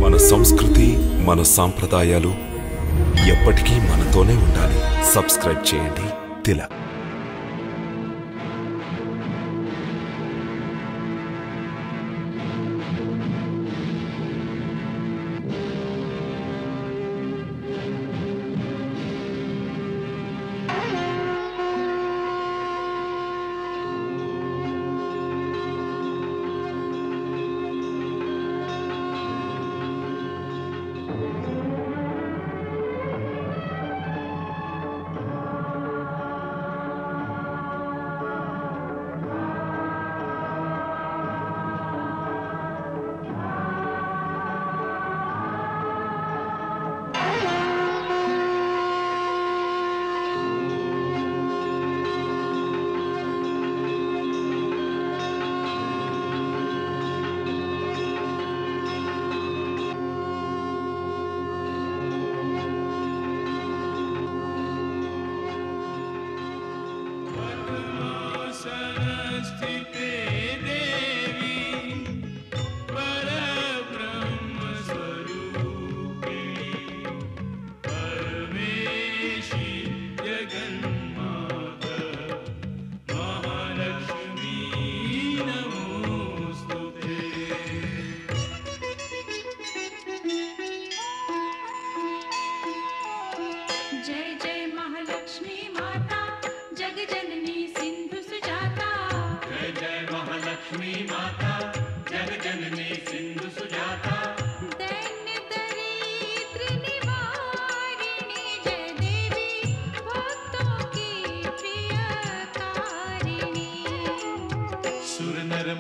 మన సంస్కృతి, మన సాంప్రదాయాలు ఎప్పటికీ మనతోనే ఉండాలి. సబ్స్క్రైబ్ చేయండి తిలక్.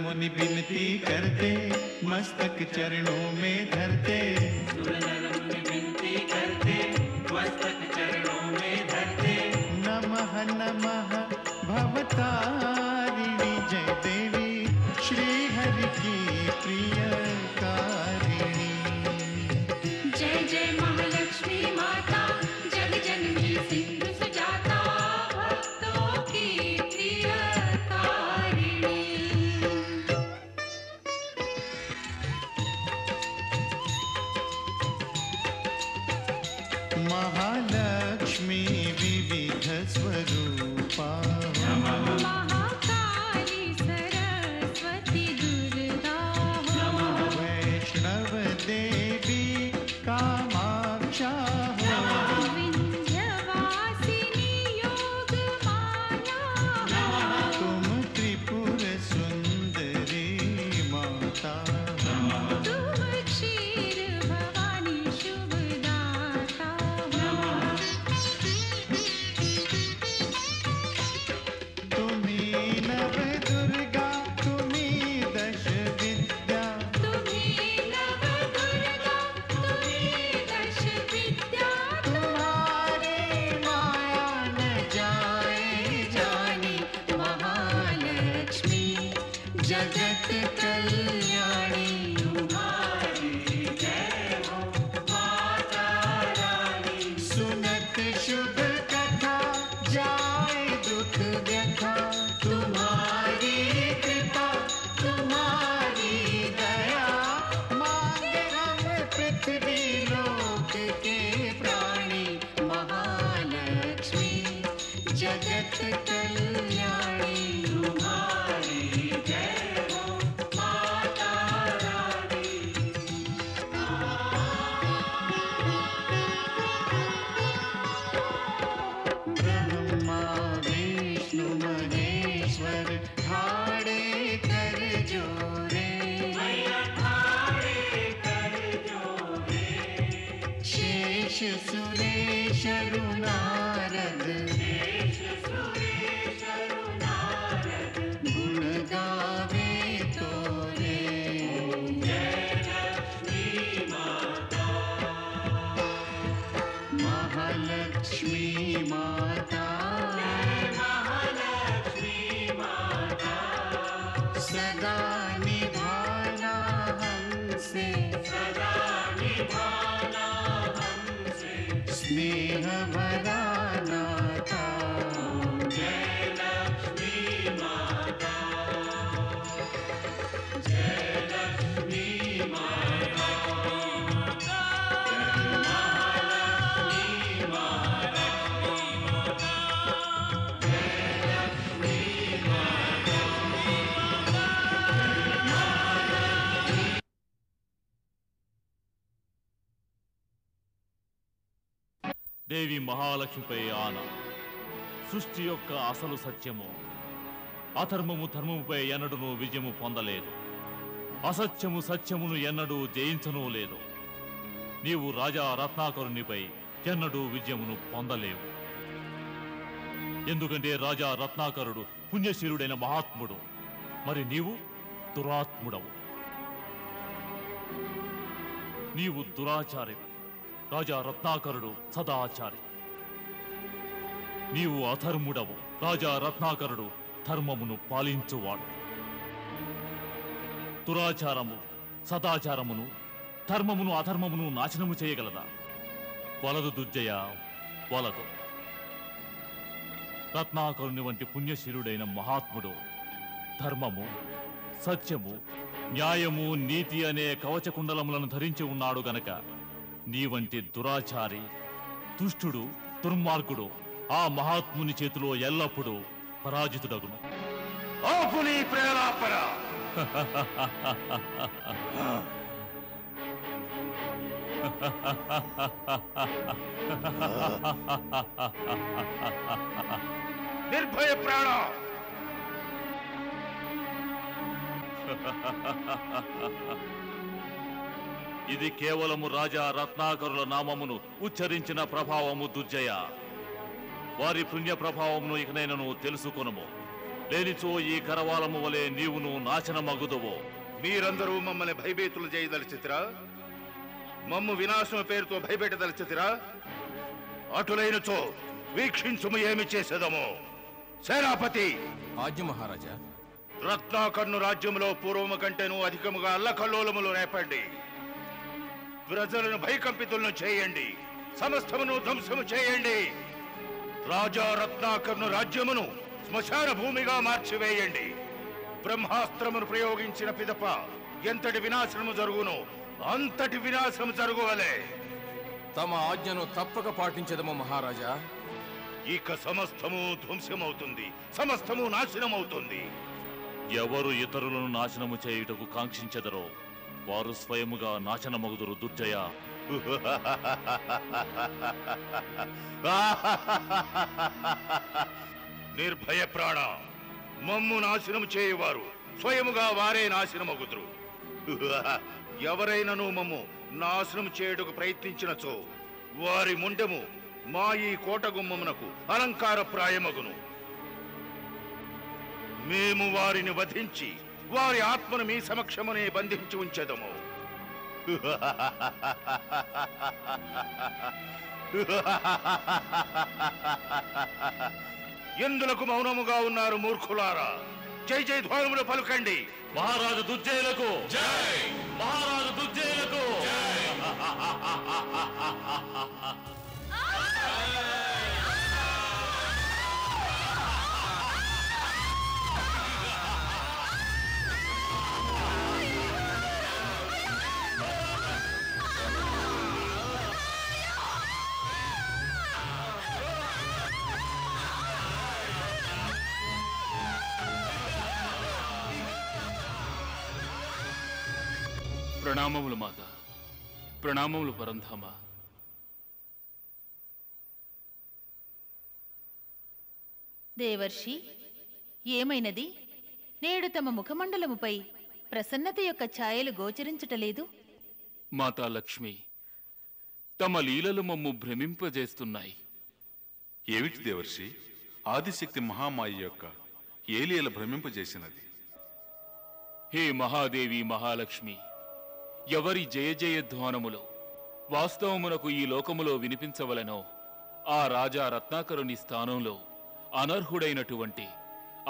मुनि विनती करते मस्तक चरणों में धरते, मुनि विनती करते मस्तक चरणों में धरते। नमः नमः भवतारिणी जय देवी श्री हरि की प्रियकारिणी। जय जय महालक्ष्मी माता जग जननी सिंधु सुजाता भक्तों की प्रियकारिणी। महालक्ष्मी विविध स्वरूपा, महाकाली सरस्वती दुर्गा, वैष्णव देवी कामाक्षा, विंध्यवासिनी योग माया, तुम त्रिपुर सुंदरी माता, तुम क्षीर भवानी शुभदाता। तुम्ही नव दुर्गा तुम्ही दश विद्या, तुम्ही नव दुर्गा तुम्ही दश विद्या, तुम्हारी माया न जाए जानी। महालक्ष्मी जगत कल्याणी। सुनत शुभ कथा जाए दुख व्यथा, तुम्हारी कृपा तुम्हारी दया। मांगे हम पृथ्वी लोक के प्राणी, महालक्ष्मी जगत कल्याणी। ब्रह्मा विष्णु महेश्वर ठाड़े कर जोरे, शेष सुरेश नारद गुण गावे तोरे। महालक्ष्मी माता, सदा निभाना हमसे, स्नेह भरा नाता। దేవి మహాలక్ష్మిపై ఆన. సృష్టి యొక్క అసలు సత్యము అధర్మము ధర్మముపై ఎన్నడూ విజయము పొందలేదు. అసత్యము సత్యమును ఎన్నడూ జయించనూ లేదు. నీవు రాజా రత్నాకరునిపై ఎన్నడూ విజయమును పొందలేవు. ఎందుకంటే రాజా రత్నాకరుడు పుణ్యశీలుడైన మహాత్ముడు, మరి నీవు దురాత్ముడవు. నీవు దురాచారి, రాజా రత్నాకరుడు సదాచారి. నీవు అధర్ముడవు, రాజా రత్నాకరుడు ధర్మమును పాలించువాడు. దురాచారము సదాచారమును, ధర్మమును అధర్మమును నాశనము చేయగలదా? వలదు దుర్జయ, వలదు. రత్నాకరుని వంటి పుణ్యశీలుడైన మహాత్ముడు ధర్మము, సత్యము, న్యాయము, నీతి అనే కవచకుండలములను ధరించి ఉన్నాడు గనక నీ వంటి దురాచారి, దుష్టుడు, దుర్మార్గుడు ఆ మహాత్ముని చేతిలో ఎల్లప్పుడూ పరాజితుడగును. నిర్భయ ప్రాణ! ఇది కేవలము రాజా రత్నాకరుల నామమును ఉచ్చరించిన ప్రభావము దుర్జయ. వారి పుణ్య ప్రభావమును ఇకనైనను తెలుసుకొనుము. లేనిచో ఈ కరవాలము వలె నీవును నాశనమగుదువో. మీరందరూ మమ్మల్ని భయభీతులు చేయదలిచితిరా? మమ్ము వినాశం పేరుతో భయపెట్టదలిచితిరా? అటులైనచో వీక్షించుము ఏమి చేసేదమో. సేనాపతి! ఆజ్ఞ మహారాజా. రత్నాకర్ను రాజ్యములో పూర్వము కంటేను అధికముగా అల్లకల్లోలములు రేపండి. ప్రజలను భయకంపితులను చేయండి. సమస్తమును ధ్వంసము చేయండి. రాజా రత్నాకర్ను రాజ్యమును శ్మశాన భూమిగా మార్చివేయండి. బ్రహ్మాస్త్రమును ప్రయోగించిన పిదప ఎంతటి వినాశనము జరుగును అంతటి వినాశనము జరుగువలే. తమ ఆజ్ఞను తప్పక పాటించదము మహారాజా. ఇక సమస్తము ధ్వంసమవుతుంది, సమస్తము నాశనమవుతుంది. ఎవరు ఇతరులను నాశనము చేయుటకు కాంక్షించెదరో వారు స్వయముగా నాశనమగుదురు దుర్జయ. నిర్భయ ప్రాణ! మమ్ము నాశనం చేయువారు స్వయముగా వారే నాశనమగుదురు. ఎవరైనను మమ్ము నాశనం చేయుటకు ప్రయత్నించినచో వారి ముండెము మా ఈ కోట గుమ్మమునకు అలంకార ప్రాయమగును. మేము వారిని వధించి వారి ఆత్మను మీ సమక్షమునే బంధించి ఉంచెదము. ఎందులకు మౌనముగా ఉన్నారు మూర్ఖులారా? జై జై ధ్వానములు పలుకండి. మహారాజు దుర్జయులకు జై! మహారాజు దుర్జయులకు ప్రణామములు మాత. ప్రణామములు పరంధామ. దేవర్షి, ఏమైనది? నేడు తమ ముఖమండలముపై ప్రసన్నత యొక్క ఛాయలు గోచరించుటలేదు. మాతా లక్ష్మి, తమ లీలలు మమ్ము భ్రమింపజేస్తున్నాయి. ఏమిటి దేవర్షి? ఆదిశక్తి మహామాయ యొక్క ఏ లీల భ్రమింపజేసినది? హే మహాదేవి మహాలక్ష్మి, ఎవరి జయ జయధ్వానములు వాస్తవమునకు ఈ లోకములో వినిపించవలెనో ఆ రాజా రత్నాకరుని స్థానంలో అనర్హుడైనటువంటి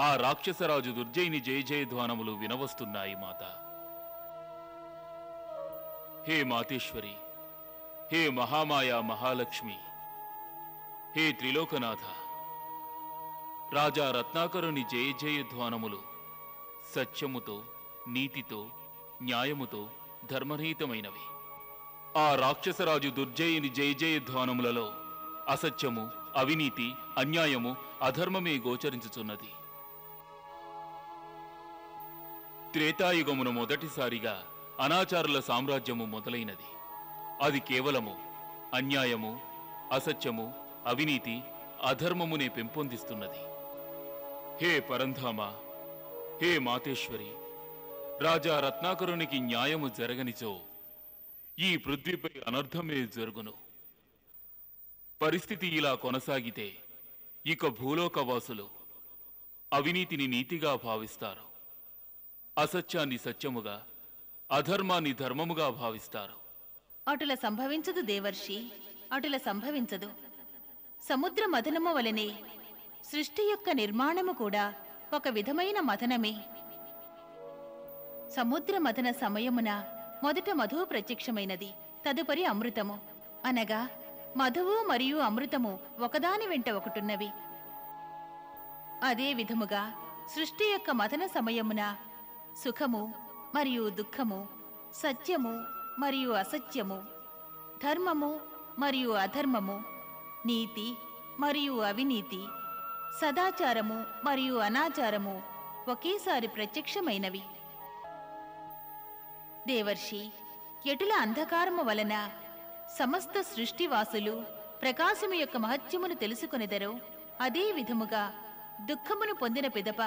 ఆ రాక్షసరాజు దుర్జయుని జయ జయధ్వానములు వినవస్తున్నాయి మాత. హే మాతేశ్వరి, హే మహామాయా మహాలక్ష్మి, హే త్రిలోకనాథ, రాజా రత్నాకరుని జయ జయధ్వానములు సత్యముతో, నీతితో, న్యాయముతో ధర్మరహితమైనవి. ఆ రాక్షసరాజు దుర్జయుని జయ జయధ్వానములలో అసత్యము, అవినీతి, అన్యాయము, అధర్మమే గోచరించుచున్నది. త్రేతాయుగమున మొదటిసారిగా అనాచారుల సామ్రాజ్యము మొదలైనది. అది కేవలము అన్యాయము, అసత్యము, అవినీతి, అధర్మమునే పెంపొందిస్తున్నది. హే పరంధామ, హే మాతేశ్వరి, రాజా రత్నాకరునికి న్యాయము జరగనిచో ఈ పృథ్వీపై అనర్థమే జరుగును. పరిస్థితి ఇలా కొనసాగితే ఇక భూలోకవాసులు అవినీతిని నీతిగా భావిస్తారు, అసత్యాన్ని సత్యముగా, అధర్మాన్ని ధర్మముగా భావిస్తారు. అటుల సంభవించదు దేవర్షి, అటుల సంభవించదు. సముద్ర మథనము వలనే సృష్టి యొక్క నిర్మాణము కూడా ఒక విధమైన మథనమే. సముద్ర మథన సమయమున మొదట మధువు ప్రత్యక్షమైనది, తదుపరి అమృతము. అనగా మధువు మరియు అమృతము ఒకదాని వెంట ఒకటున్నవి. అదే విధముగా సృష్టి యొక్క మథన సమయమున సుఖము మరియు దుఃఖము, సత్యము మరియు అసత్యము, ధర్మము మరియు అధర్మము, నీతి మరియు అవినీతి, సదాచారము మరియు అనాచారము ఒకేసారి ప్రత్యక్షమైనవి. దేవర్షి, ఎటుల అంధకారము వలన సమస్త సృష్టివాసులు ప్రకాశము యొక్క మహత్యమును తెలుసుకొనెదరో, అదే విధముగా దుఃఖమును పొందిన పిదప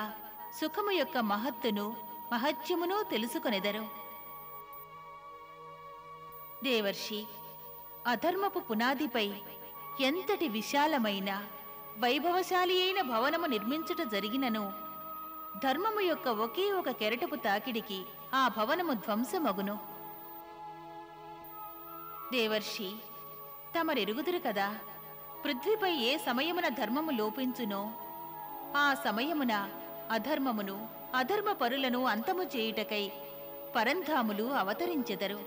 సుఖము యొక్క మహత్తును మహత్యమును తెలుసుకొనెదరు. దేవర్షి, అధర్మపు పునాదిపై ఎంతటి విశాలమైన వైభవశాలి అయిన భవనము నిర్మించుట జరిగినను ధర్మము యొక్క ఒకే ఒక కెరటపు తాకిడికి ఆ భవనము ధ్వంసమగును. దేవర్షి, తమరెరుగుదురు కదా, పృథ్వీపై ఏ సమయమున ధర్మము లోపించునో ఆ సమయమున అధర్మమును, అధర్మ పరులను అంతము చేయుటకై పరంధాములు అవతరించెదరు.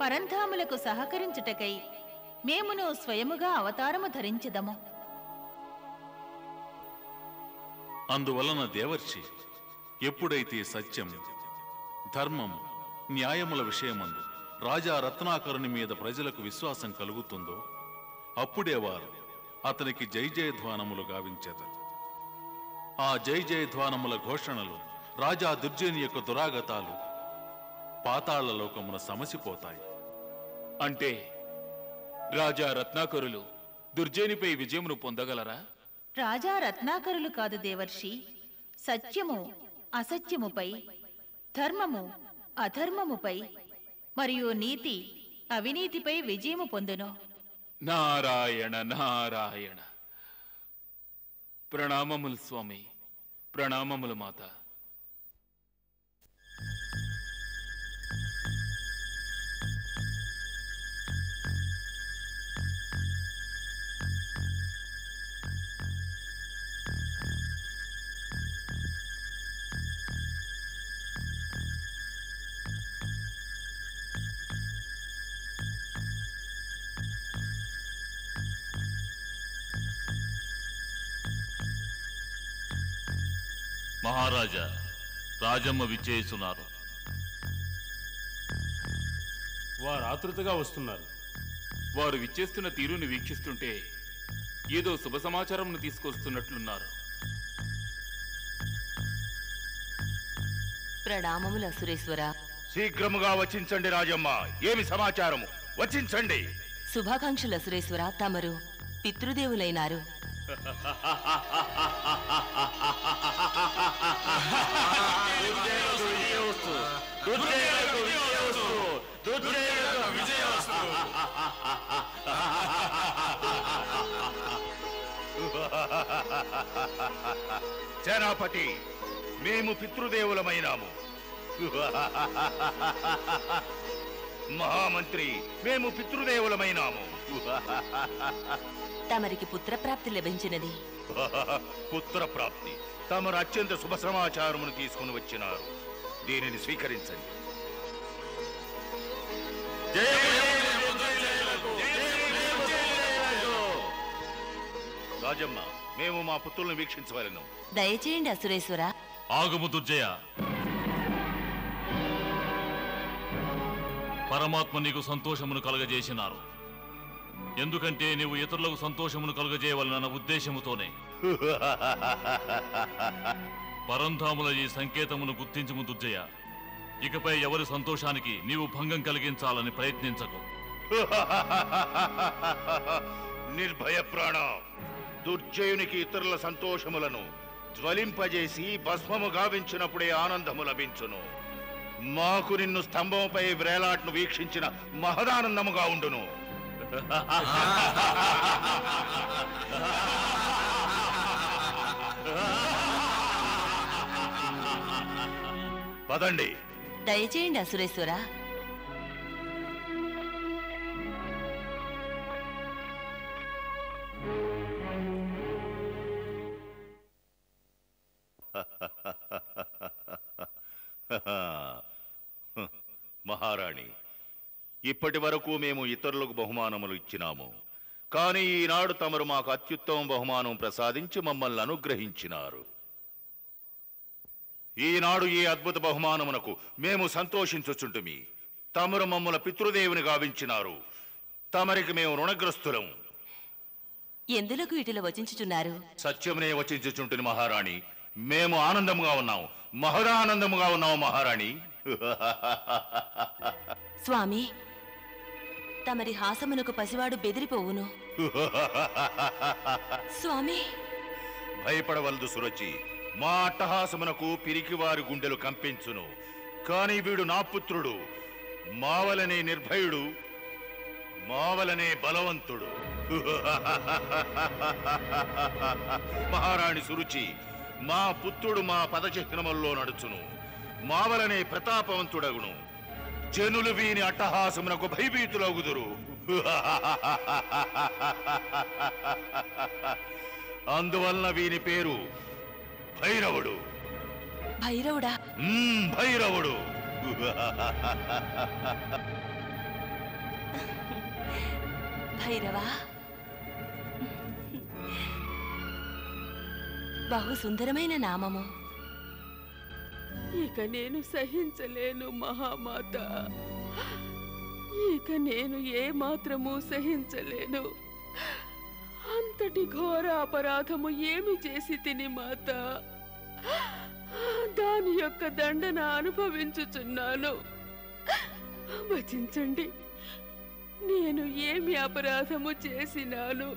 పరంధాములకు సహకరించుటకై మేమును స్వయముగా అవతారము ధరించెదము. అందువలన దేవర్షి, ఎప్పుడైతే సత్యం, ధర్మం, న్యాయముల విషయమందు రాజా రత్నాకరుని మీద ప్రజలకు విశ్వాసం కలుగుతుందో అప్పుడే వారు అతనికి జై జయధ్వానములు గావించెదరు. ఆ జై జయధ్వానముల ఘోషణలు రాజా దుర్జయుని యొక్క దురాగతాలు పాతాళ లోకమున సమసిపోతాయి. అంటే రాజా రత్నాకరులు దుర్జయునిపై విజయమును పొందగలరా? రాజా రత్నాకరులు కాదు దేవర్షి, సత్యము అసత్యముపై, ధర్మము అధర్మముపై మరియు నీతి అవినీతిపై విజయము పొందును. నారాయణ నారాయణ. ప్రణామములు స్వామి, ప్రణామములు మాత. మహారాజా, రాజమ్మ విచ్చేస్తున్నారు. వారు ఆతృతగా వస్తున్నారు. వారు విచ్చేస్తున్న తీరుని వీక్షిస్తుంటే ఏదో శుభ సమాచారంను తీసుకొస్తున్నట్లున్నారు. ప్రణామములు అసురేశ్వర. శీఘ్రముగా వచించండి రాజమ్మ. ఏమి సమాచారము? వచించండి. శుభాకాంక్షలు అసురేశ్వర. తమరు పితృదేవులైనారు. సేనాపతి, మేము పితృదేవులమైనాము. మహామంత్రి, మేము పితృదేవులమైనాము. తమరికి పుత్రప్రాప్తి లభించినది. పుత్రప్రాప్తి? తమరు అత్యంత శుభ సమాచారమును తీసుకుని వచ్చినారు. దీనిని స్వీకరించండి. రాజమ్మ, మేము మా పుత్రులను వీక్షించవలను. దయచేయండి అసురేశ్వర. ఆగము దుర్జయ. పరమాత్మ నీకు సంతోషమును కలగజేసినారు. ఎందుకంటే నీవు ఇతరులకు సంతోషమును కలుగజేయవలన ఉద్దేశముతోనే. పరంధాముల ఈ సంకేతమును గుర్తించుము దుర్జయ. ఇకపై ఎవరి సంతోషానికి నీవు భంగం కలిగించాలని ప్రయత్నించకు. నిర్భయ ప్రాణ, దుర్జయునికి ఇతరుల సంతోషములను జ్వలింపజేసి భస్మము గావించినప్పుడే ఆనందము లభించును. మాకు నిన్ను స్తంభంపై వ్రేలాట్ను వీక్షించిన మహదానందముగా ఉండును. పదండి. దయచేయండి అసురేశ్వర. మహారాణి, ఇప్పటి వరకు మేము ఇతరులకు బహుమానములు ఇచ్చినాము. కానీ ఈనాడు తమరు మాకు అత్యుత్తమ బహుమానం ప్రసాదించి మమ్మల్ని అనుగ్రహించినారు. ఈనాడు ఈ అద్భుత బహుమానమునకు మేము సంతోషించుచుంటుమి. తమరు మమ్మల పితృదేవుని గావించినారు. తమరికి మేము రుణగ్రస్తులం. ఎందులకు ఇటుల వచించుచున్నారు? సత్యమునే వచించుచుంటుని మహారాణి. మేము ఆనందముగా ఉన్నాము, మహదానందముగా ఉన్నాము మహారాణి. స్వామి, తమరి హాసమునకు పసివాడు బెదిరిపోవును. స్వామి, భయపడవలదు సురచి. మా అట్టహాసమునకు పిరికివారి గుండెలు కంపించును. కాని వీడు నా పుత్రుడు, మావలనే నిర్భయుడు, మావలనే బలవంతుడు. మహారాణి సురుచి, మా పుత్రుడు మా పదచిహ్నముల్లో నడుచును, మావలనే ప్రతాపవంతుడగును. జనులు వీని అట్టహాసమునకు భయభీతులగుదురు. అందువలన వీని పేరు భైరవుడు. భైరవుడా? భైరవుడు. భైరవా, బహు సుందరమైన నామము. ఇక నేను సహించలేను మహామాత. ఇక నేను ఏ మాత్రము సహించలేను. అంతటి ఘోర అపరాధము ఏమి చేసి తిని మాత? దాని యొక్క దండన అనుభవించుచున్నాను. వచించండి, నేను ఏమి అపరాధము చేసినాను?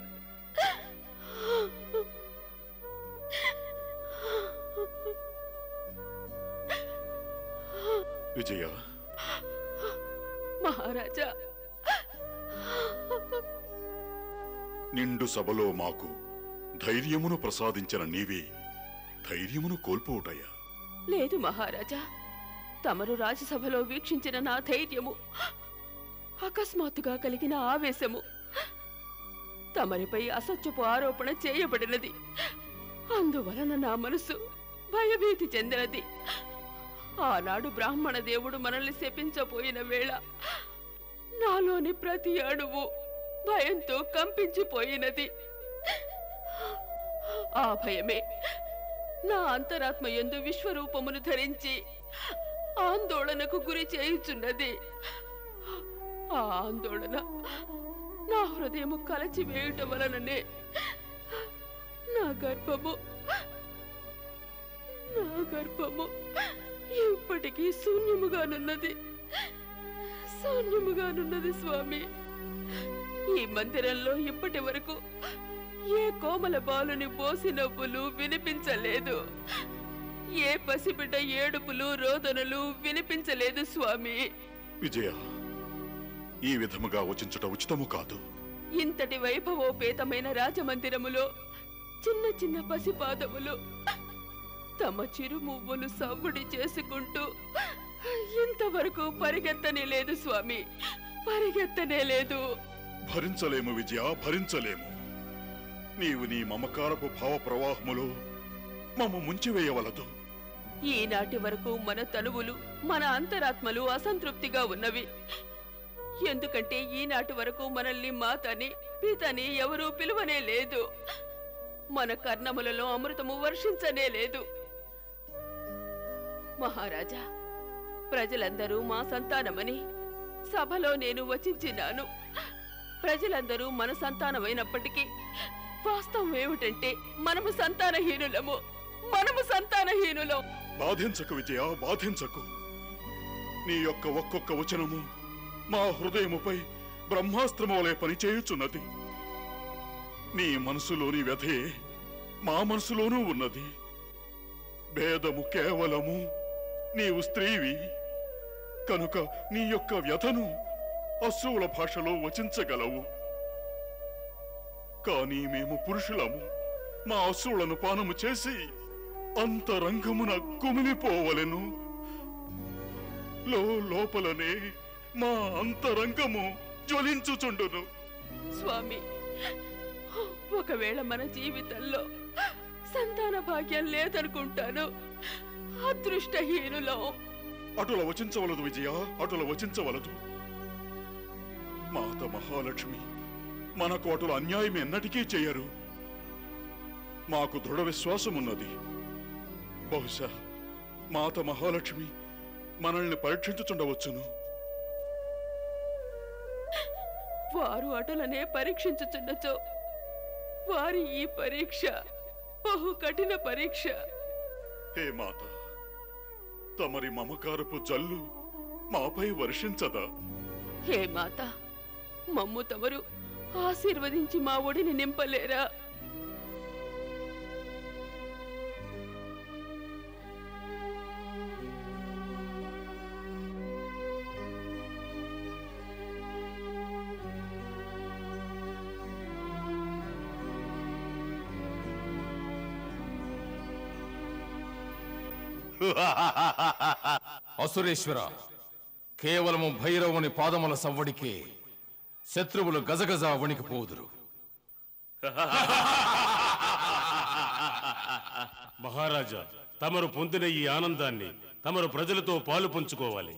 విజయ, మహారాజా, నిండు సభలో మాకు ధైర్యమును ప్రసాదించిన నీవే ధైర్యమును కోల్పోవుటయ్యా? లేదు మహారాజా, తమరు రాజసభలో వీక్షించిన నా ధైర్యము అకస్మాత్తుగా కలిగిన ఆవేశము తమరిపై అసత్యపు ఆరోపణ చేయబడినది. అందువలన నా మనసు భయభీతి చెందినది. ఆనాడు బ్రాహ్మణ దేవుడు మనల్ని శపించపోయిన వేళ నాలోని ప్రతి అణువు భయంతో కంపించిపోయినది. ఆ భయమే నా అంతరాత్మ యందు విశ్వరూపమును ధరించి ఆందోళనకు గురి చేయుచున్నది. ఆ ఆందోళన నా హృదయము కలచివేయుట వలననే నా గర్భము ఇప్పటికీ శూన్యముగానున్నది స్వామి. ఈ మందిరంలో ఇప్పటి వరకు ఏ కోమల బాలుని బోసి నవ్వులు వినిపించలేదు. ఏ పసిబిడ్డ ఏడుపులు రోదనలు వినిపించలేదు స్వామి. విజయ, ఈ విధముగా వచించుట ఉచితము కాదు. ఇంతటి వైభవోపేతమైన రాజమందిరములో చిన్న చిన్న పసిపాదములు తమ చిరుమువ్వులు సవ్వుడి చేసుకుంటూ ఇంతవరకు పరిగెత్తనే లేదు స్వామి, పరిగెత్తనే లేదు. భరించలేము విజయ, భరించలేము. నీవు నీ మమకారపు భావ ప్రవాహములో మమ్మ ముంచివేయవలదు. ఈనాటి వరకు మన తనువులు మన అంతరాత్మలు అసంతృప్తిగా ఉన్నవి. ఎందుకంటే ఈనాటి వరకు మనల్ని మాతని పితని ఎవరూ పిలువనే లేదు. మన కర్ణములలో అమృతము వర్షించనే లేదు. మహారాజా, ప్రజలందరూ మా సంతానమని సభలో నేను వచించినాను. ప్రజలందరూ మన సంతానమైనప్పటికీ వాస్తవం ఏమిటంటే మనము సంతానహీనులము. బాధించకు విజయ, బాధించకు. నీ యొక్క ఒక్కొక్క వచనము మా హృదయముపై బ్రహ్మాస్త్రము వలె పనిచేయుచున్నది. నీ మనసులోని వ్యధే మా మనసులోనూ ఉన్నది. భేదము కేవలము నీవు స్త్రీవి కనుక నీ యొక్క వ్యధను అశ్రువుల భాషలో వచించగలవు. కానీ మేము పురుషులము. మా అశ్రువులను పానము చేసి అంతరంగమున కుమిలిపోవలెను. లోపలనే మా అంతరంగము జ్వలించుచుండును. స్వామి, ఒకవేళ మన జీవితంలో సంతాన భాగ్యం లేదనుకుంటాను. అదృష్టహీనులో అటుల వచించవలదు విజయ, అటుల వచించవలదు. మాత మహాలక్ష్మి మనకు అటుల అన్యాయం ఎన్నటికీ చేయరు. మాకు దృఢ విశ్వాసమున్నది. బహుశా మాత మహాలక్ష్మి మనల్ని పరీక్షించుచుండవచ్చును. వారు అటులనే పరీక్షించుచున్నచో వారి ఈ పరీక్ష బహు కఠిన పరీక్ష. హే మాత, తమరి మమకారపు జల్లు మాపై వర్షించదా? హే మాత, మమ్ము తమరు ఆశీర్వదించి మా ఒడిని నింపలేరా? అసురేశ్వర, కేవలము భైరవుని పాదముల సవ్వడికే శత్రువులు గజగజ వణికిపోదురు. మహారాజా, తమరు పొందిన ఈ ఆనందాన్ని తమరు ప్రజలతో పాలు పంచుకోవాలి.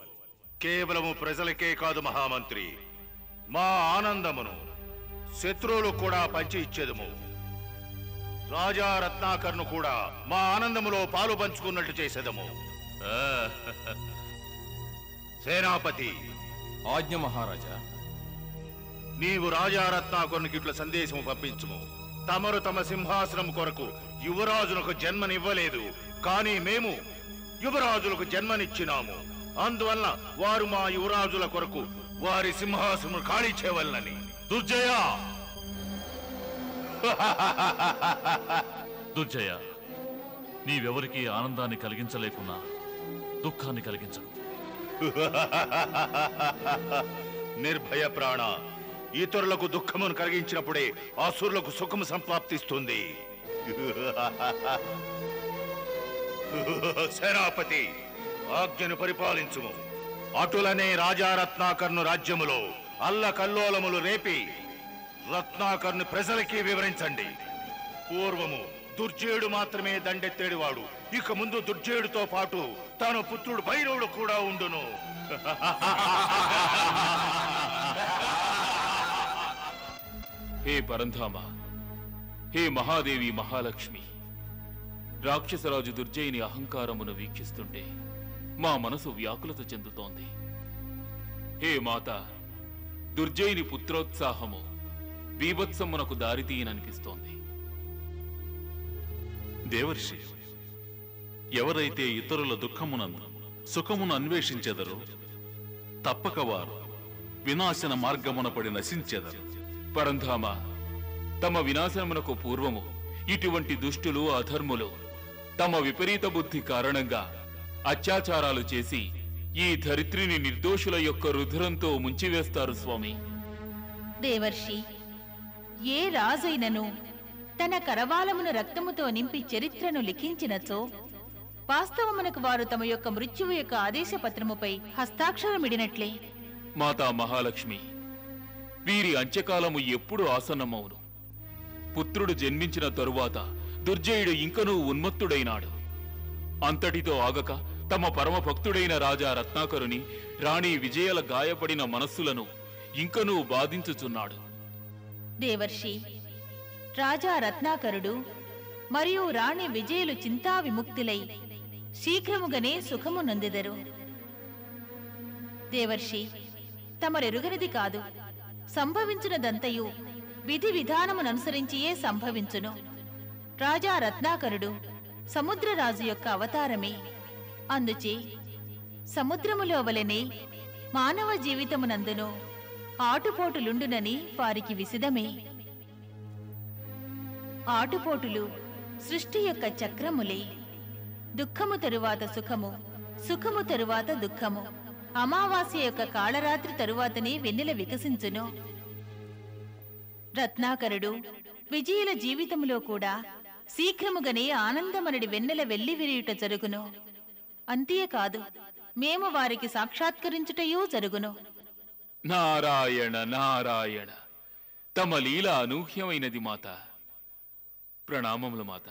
కేవలము ప్రజలకే కాదు మహామంత్రి, మా ఆనందమును శత్రువులు కూడా పంచి ఇచ్చేదము. రాజా రత్నాకర్ను కూడా మా ఆనందములో పాలు పంచుకున్నట్టు చేసేదము. సేనాపతి, ఆజ్ఞ మహారాజా. నీవు రాజా రత్నాకర్నికి ఇట్లా సందేశము పంపించుము. తమరు తమ సింహాసనం కొరకు యువరాజులకు జన్మనివ్వలేదు, కానీ మేము యువరాజులకు జన్మనిచ్చినాము. అందువల్ల వారు మా యువరాజుల కొరకు వారి సింహాసనం ఖాళీ చేయవలనని. దుర్జయ, దుర్జయ, నీవెవరికి ఆనందాన్ని కలిగించలేకున్నా దుఃఖాన్ని కలిగించకు. నిర్భయ ప్రాణ, ఇతరులకు దుఃఖమును కలిగించినప్పుడే అసురులకు సుఖము సంప్రాప్తిస్తుంది. సేనాపతి, ఆజ్ఞను పరిపాలించుము. అటులనే రాజా రత్నాకర్ను రాజ్యములో అల్లకల్లోలములు రేపి రత్నాకర్ను ప్రజలకి వివరించండి. పూర్వము దుర్జయుడు మాత్రమే దండెత్తేడివాడు, ఇక ముందు దుర్జయుడితో పాటు తన పుత్రుడు భైరవుడు కూడా ఉండును. హే పరంధామ, హే మహాదేవి మహాలక్ష్మి, రాక్షసరాజు దుర్జయుని అహంకారమును వీక్షిస్తుంటే మా మనసు వ్యాకులత చెందుతోంది. హే మాత, దుర్జయుని పుత్రోత్సాహము బీభత్సమునకు దారితీయననిపిస్తోంది. దేవర్షి, ఎవరైతే ఇతరుల దుఃఖమునందు సుఖమును అన్వేషించెదరో తప్పక వారు వినాశన మార్గమున పడి నశించెదరు. పరంధామ, తమ వినాశనమునకు పూర్వము ఇటువంటి దుష్టులు అధర్ములు తమ విపరీత బుద్ధి కారణంగా అత్యాచారాలు చేసి ఈ ధరిత్రిని నిర్దోషుల యొక్క రుధిరంతో ముంచివేస్తారు స్వామి. దేవర్షి, ఏ రాజైనను తన కరవాలమును రక్తముతో నింపి చరిత్రను లిఖించినచో వాస్తవమునకు వారు తమ యొక్క మృత్యువు యొక్క ఆదేశపత్రముపై హస్తాక్షరమిడినట్లే. మాతా మహాలక్ష్మి, వీరి అంత్యకాలము ఎప్పుడు ఆసన్నమవును. పుత్రుడు జన్మించిన తరువాత దుర్జయుడు ఇంకనూ ఉన్మత్తుడైనాడు. అంతటితో ఆగక తమ పరమ భక్తుడైన రాజా రత్నాకరుని, రాణి విజయల గాయపడిన మనస్సులను ఇంకనూ బాధించుచున్నాడు. దేవర్షి, రాజా రత్నాకరుడు మరియు రాణి విజయులు చింతా విముక్తులై శీఘ్రముగానే సుఖము నొందెదరు. దేవర్షి, తమరెరుగనిది కాదు, సంభవించునదంతయు విధి విధానముననుసరించియే సంభవించును. రాజా రత్నాకరుడు సముద్రరాజు యొక్క అవతారమే. అందుచే సముద్రములో వలెనే మానవ జీవితమునందును ఆటుపోటులుండునని వారికి విసిదమే. ఆటుపోటులు సృష్టి యొక్క చక్రములే. దుఃఖము తరువాత సుఖము, సుఖము తరువాత దుఃఖము. అమావాస్య యొక్క కాళరాత్రి తరువాతనే వెన్నెల వికసించును. రత్నాకరుడు విజయుల జీవితములో కూడా శీఘ్రముగానే ఆనందమనడి వెన్నెల వెల్లివిరియుట జరుగును. అంతేకాదు, మేము వారికి సాక్షాత్కరించుటయూ జరుగును. నారాయణ నారాయణ, తమ లీల అనూహ్యమైనది మాత. ప్రణామములు మాత.